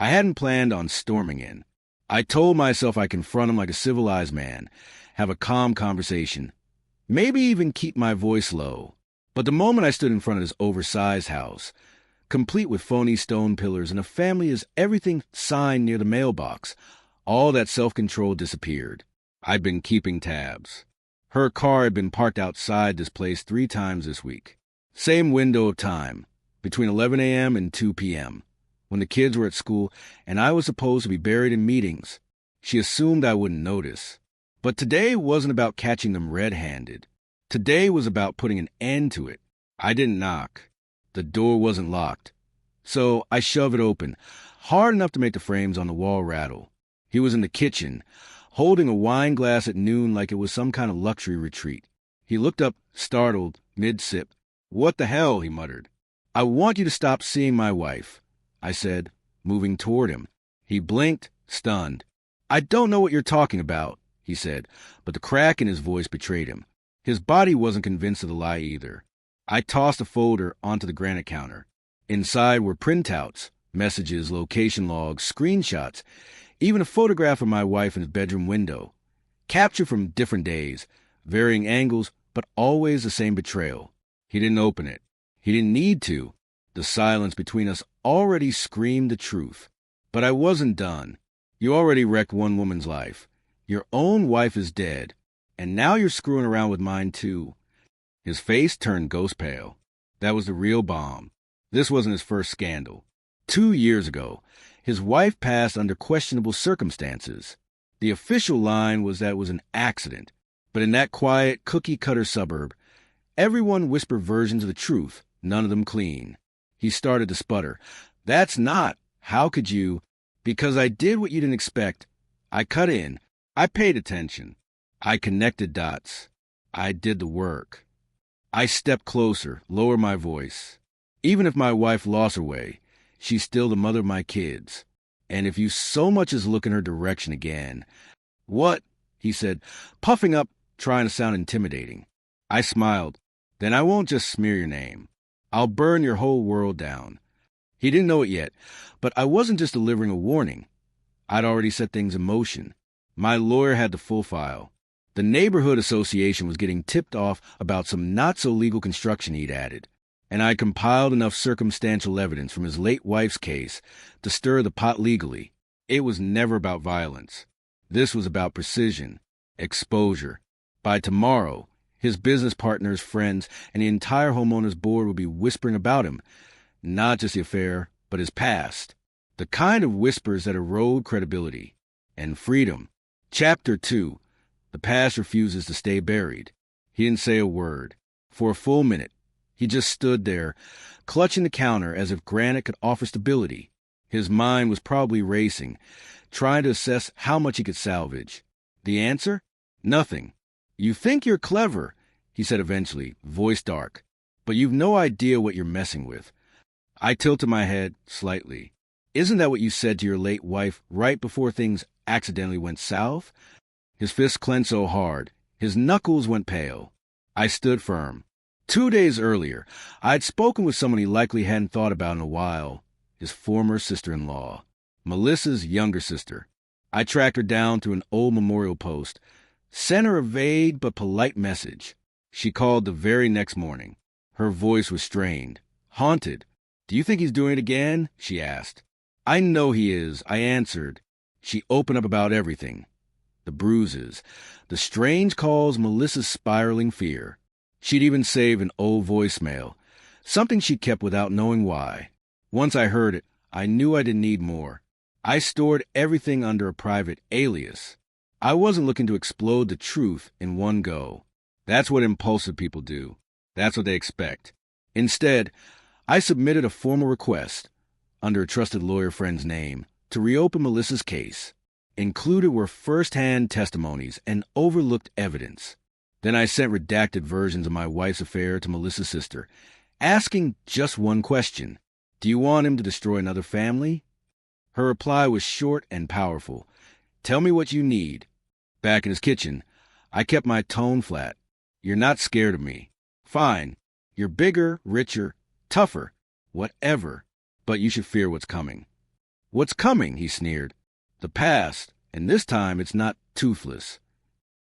I hadn't planned on storming in. I told myself I'd confront him like a civilized man, have a calm conversation, maybe even keep my voice low. But the moment I stood in front of this oversized house, complete with phony stone pillars and a family as everything signed near the mailbox, all that self-control disappeared. I'd been keeping tabs. Her car had been parked outside this place 3 times this week. Same window of time, between 11 a.m. and 2 p.m., when the kids were at school and I was supposed to be buried in meetings. She assumed I wouldn't notice. But today wasn't about catching them red-handed. Today was about putting an end to it. I didn't knock. The door wasn't locked. So I shoved it open, hard enough to make the frames on the wall rattle. He was in the kitchen, holding a wine glass at noon like it was some kind of luxury retreat. He looked up, startled, mid-sip. "What the hell?" he muttered. "I want you to stop seeing my wife," I said, moving toward him. He blinked, stunned. "I don't know what you're talking about," he said, but the crack in his voice betrayed him. His body wasn't convinced of the lie either. I tossed a folder onto the granite counter. Inside were printouts, messages, location logs, screenshots, even a photograph of my wife in his bedroom window. Captured from different days, varying angles, but always the same betrayal. He didn't open it. He didn't need to. The silence between us already screamed the truth. But I wasn't done. You already wrecked one woman's life. Your own wife is dead. And now you're screwing around with mine too. His face turned ghost pale. That was the real bomb. This wasn't his first scandal. 2 years ago, his wife passed under questionable circumstances. The official line was that it was an accident. But in that quiet, cookie-cutter suburb, everyone whispered versions of the truth, none of them clean. He started to sputter. "That's not. How could you?" "Because I did what you didn't expect. I cut in. I paid attention. I connected dots. I did the work." I stepped closer, lowered my voice. "Even if my wife lost her way, she's still the mother of my kids. And if you so much as look in her direction again—" "What?" he said, puffing up, trying to sound intimidating. I smiled. "Then I won't just smear your name. I'll burn your whole world down." He didn't know it yet, but I wasn't just delivering a warning. I'd already set things in motion. My lawyer had the full file. The neighborhood association was getting tipped off about some not-so-legal construction he'd added, and I compiled enough circumstantial evidence from his late wife's case to stir the pot legally. It was never about violence. This was about precision, exposure. By tomorrow, his business partners, friends, and the entire homeowners board would be whispering about him, not just the affair, but his past. The kind of whispers that erode credibility. And freedom. Chapter 2. The past refuses to stay buried. He didn't say a word. For a full minute, he just stood there, clutching the counter as if granite could offer stability. His mind was probably racing, trying to assess how much he could salvage. The answer? Nothing. "You think you're clever," he said eventually, voice dark, "but you've no idea what you're messing with." I tilted my head slightly. "Isn't that what you said to your late wife right before things accidentally went south?" His fist clenched so hard, his knuckles went pale. I stood firm. 2 days earlier, I'd spoken with someone he likely hadn't thought about in a while, his former sister-in-law, Melissa's younger sister. I tracked her down through an old memorial post, sent her a vague but polite message. She called the very next morning. Her voice was strained, haunted. "Do you think he's doing it again?" she asked. "I know he is," I answered. She opened up about everything. The bruises, the strange calls, Melissa's spiraling fear. She'd even saved an old voicemail, something she kept without knowing why. Once I heard it, I knew I didn't need more. I stored everything under a private alias. I wasn't looking to explode the truth in one go. That's what impulsive people do. That's what they expect. Instead, I submitted a formal request, under a trusted lawyer friend's name, to reopen Melissa's case. Included were first-hand testimonies and overlooked evidence. Then I sent redacted versions of my wife's affair to Melissa's sister, asking just one question. "Do you want him to destroy another family?" Her reply was short and powerful. "Tell me what you need." Back in his kitchen, I kept my tone flat. "You're not scared of me. Fine. You're bigger, richer, tougher, whatever. But you should fear what's coming." "What's coming?" he sneered. "The past, and this time it's not toothless."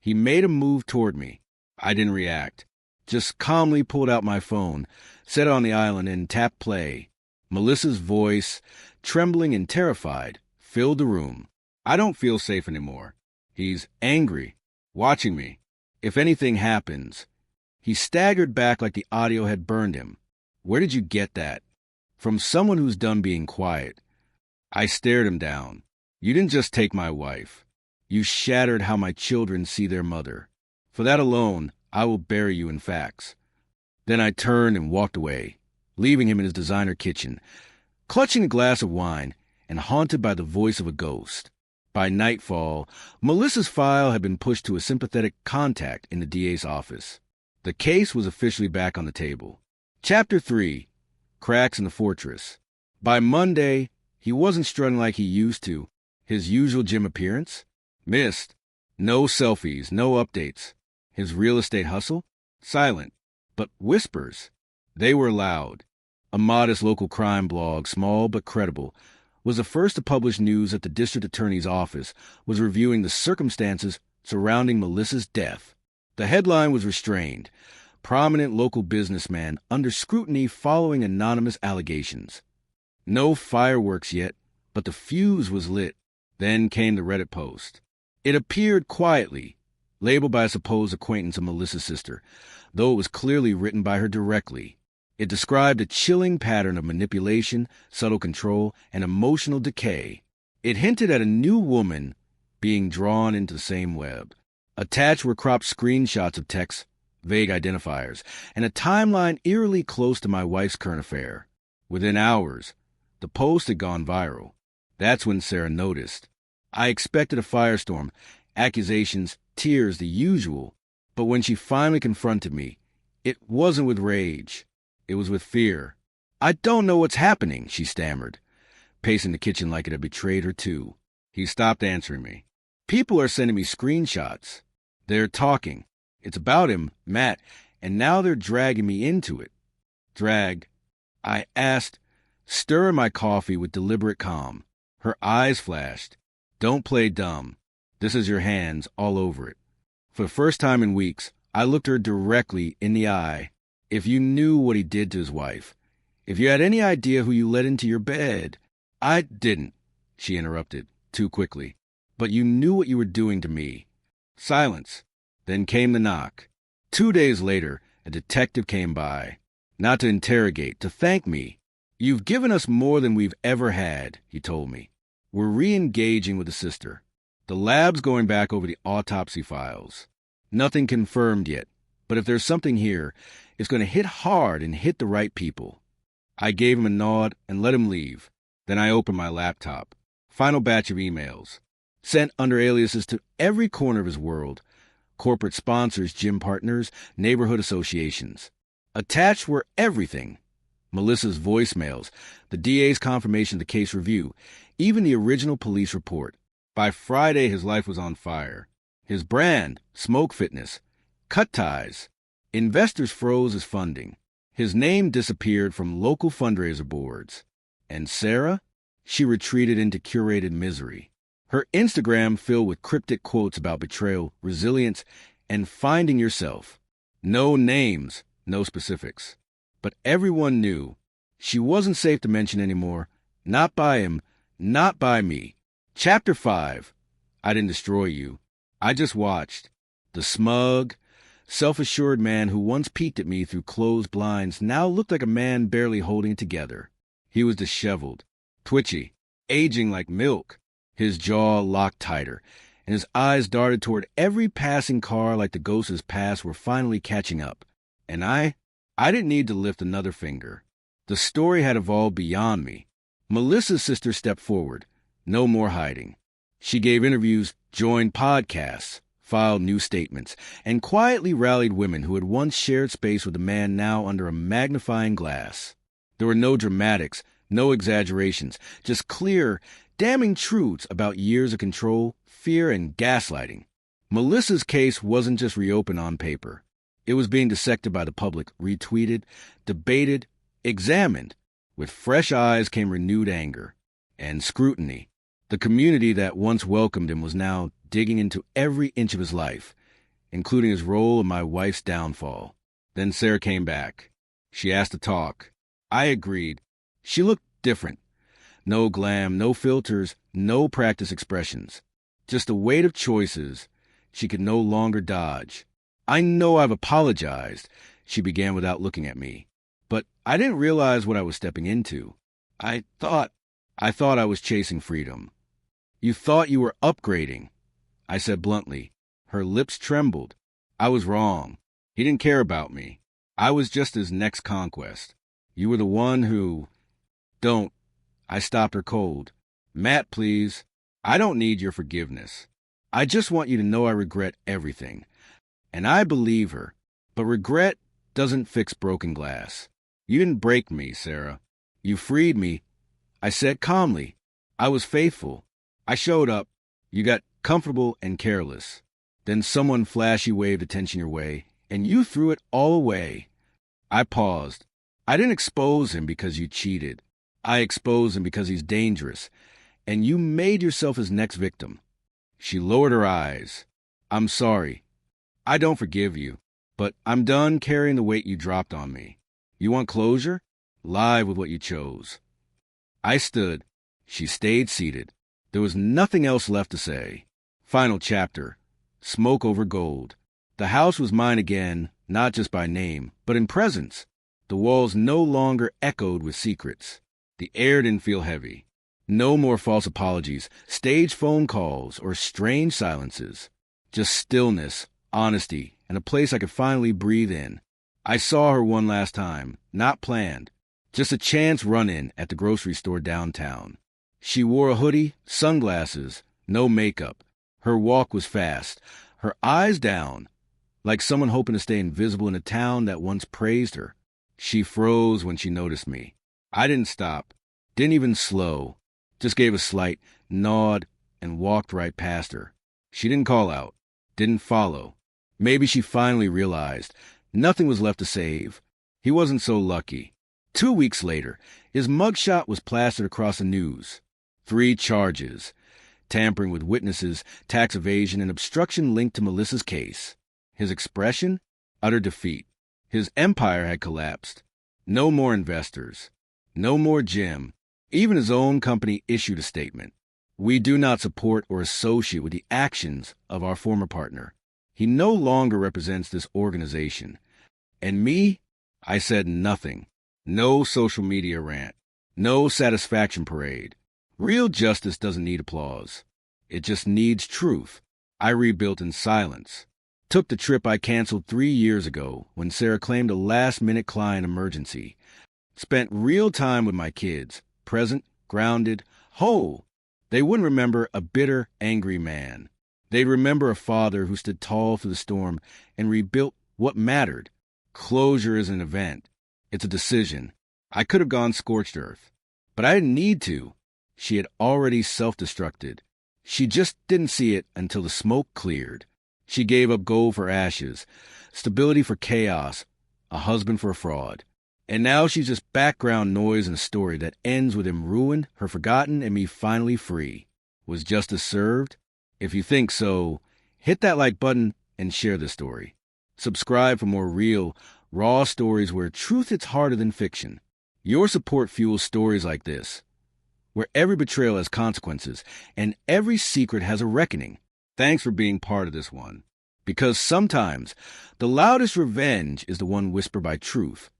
He made a move toward me. I didn't react. Just calmly pulled out my phone, set it on the island, and tapped play. Melissa's voice, trembling and terrified, filled the room. "I don't feel safe anymore. He's angry, watching me. If anything happens..." He staggered back like the audio had burned him. "Where did you get that?" "From someone who's done being quiet." I stared him down. "You didn't just take my wife. You shattered how my children see their mother. For that alone, I will bury you in facts." Then I turned and walked away, leaving him in his designer kitchen, clutching a glass of wine and haunted by the voice of a ghost. By nightfall, Melissa's file had been pushed to a sympathetic contact in the DA's office. The case was officially back on the table. Chapter 3. Cracks in the Fortress. By Monday, he wasn't strutting like he used to. His usual gym appearance? Missed. No selfies, no updates. His real estate hustle? Silent. But whispers. They were loud. A modest local crime blog, small but credible, was the first to publish news that the district attorney's office was reviewing the circumstances surrounding Melissa's death. The headline was restrained. Prominent local businessman under scrutiny following anonymous allegations. No fireworks yet, but the fuse was lit. Then came the Reddit post. It appeared quietly, labeled by a supposed acquaintance of Melissa's sister, though it was clearly written by her directly. It described a chilling pattern of manipulation, subtle control, and emotional decay. It hinted at a new woman being drawn into the same web. Attached were cropped screenshots of texts, vague identifiers, and a timeline eerily close to my wife's current affair. Within hours, the post had gone viral. That's when Sarah noticed. I expected a firestorm, accusations, tears, the usual. But when she finally confronted me, it wasn't with rage. It was with fear. "I don't know what's happening," she stammered, pacing the kitchen like it had betrayed her too. He stopped answering me. "People are sending me screenshots. They're talking. It's about him, Matt, and now they're dragging me into it." Dragged. I asked, stirring my coffee with deliberate calm. Her eyes flashed. "Don't play dumb. This is your hands all over it." For the first time in weeks, I looked her directly in the eye. "If you knew what he did to his wife, if you had any idea who you let into your bed..." "I didn't," she interrupted, too quickly. "But you knew what you were doing to me." Silence. Then came the knock. 2 days later, a detective came by. Not to interrogate, to thank me. "You've given us more than we've ever had," he told me. "We're re-engaging with the sister. The lab's going back over the autopsy files. Nothing confirmed yet, but if there's something here, it's going to hit hard and hit the right people." I gave him a nod and let him leave. Then I opened my laptop. Final batch of emails. Sent under aliases to every corner of his world. Corporate sponsors, gym partners, neighborhood associations. Attached were everything. Melissa's voicemails, the DA's confirmation of the case review, even the original police report. By Friday, his life was on fire. His brand, Smoke Fitness, cut ties. Investors froze his funding. His name disappeared from local fundraiser boards. And Sarah? She retreated into curated misery. Her Instagram filled with cryptic quotes about betrayal, resilience, and finding yourself. No names, no specifics. But everyone knew. She wasn't safe to mention anymore. Not by him, not by me. Chapter 5. I didn't destroy you. I just watched. The smug, self-assured man who once peeked at me through closed blinds now looked like a man barely holding it together. He was disheveled, twitchy, aging like milk. His jaw locked tighter, and his eyes darted toward every passing car like the ghosts of his past were finally catching up. And I didn't need to lift another finger. The story had evolved beyond me. Melissa's sister stepped forward. No more hiding. She gave interviews, joined podcasts, filed new statements, and quietly rallied women who had once shared space with a man now under a magnifying glass. There were no dramatics, no exaggerations, just clear, damning truths about years of control, fear, and gaslighting. Melissa's case wasn't just reopened on paper. It was being dissected by the public, retweeted, debated, examined. With fresh eyes came renewed anger. and scrutiny. The community that once welcomed him was now digging into every inch of his life, including his role in my wife's downfall. Then Sarah came back. She asked to talk. I agreed. She looked different. No glam, no filters, no practice expressions. Just a weight of choices she could no longer dodge. I know I've apologized, she began without looking at me. But I didn't realize what I was stepping into. I thought I was chasing freedom. You thought you were upgrading, I said bluntly. Her lips trembled. I was wrong. He didn't care about me. I was just his next conquest. You were the one who... Don't. I stopped her cold. Matt, please. I don't need your forgiveness. I just want you to know I regret everything. And I believe her. But regret doesn't fix broken glass. You didn't break me, Sarah. You freed me. I said calmly. I was faithful. I showed up. You got comfortable and careless. Then someone flashy waved attention your way, and you threw it all away. I paused. I didn't expose him because you cheated. I exposed him because he's dangerous, and you made yourself his next victim. She lowered her eyes. I'm sorry. I don't forgive you, but I'm done carrying the weight you dropped on me. You want closure? Live with what you chose. I stood. She stayed seated. There was nothing else left to say. Final chapter. Smoke over gold. The house was mine again, not just by name, but in presence. The walls no longer echoed with secrets. The air didn't feel heavy. No more false apologies, staged phone calls, or strange silences. Just stillness, honesty, and a place I could finally breathe in. I saw her one last time, not planned. Just a chance run-in at the grocery store downtown. She wore a hoodie, sunglasses, no makeup. Her walk was fast, her eyes down, like someone hoping to stay invisible in a town that once praised her. She froze when she noticed me. I didn't stop, didn't even slow, just gave a slight nod and walked right past her. She didn't call out, didn't follow. Maybe she finally realized nothing was left to save. He wasn't so lucky. 2 weeks later, his mugshot was plastered across the news. 3 charges: tampering with witnesses, tax evasion, and obstruction linked to Melissa's case. His expression? Utter defeat. His empire had collapsed. No more investors. No more Jim. Even his own company issued a statement. We do not support or associate with the actions of our former partner. He no longer represents this organization. And me? I said nothing. No social media rant. No satisfaction parade. Real justice doesn't need applause. It just needs truth. I rebuilt in silence. Took the trip I canceled 3 years ago when Sarah claimed a last-minute client emergency. Spent real time with my kids, present, grounded, whole. They wouldn't remember a bitter, angry man. They'd remember a father who stood tall through the storm and rebuilt what mattered. Closure is an event. It's a decision. I could have gone scorched earth, but I didn't need to. She had already self-destructed. She just didn't see it until the smoke cleared. She gave up gold for ashes, stability for chaos, a husband for a fraud. And now she's just background noise in a story that ends with him ruined, her forgotten, and me finally free. Was justice served? If you think so, hit that like button and share this story. Subscribe for more real, raw stories where truth hits harder than fiction. Your support fuels stories like this, where every betrayal has consequences and every secret has a reckoning. Thanks for being part of this one. Because sometimes the loudest revenge is the one whispered by truth.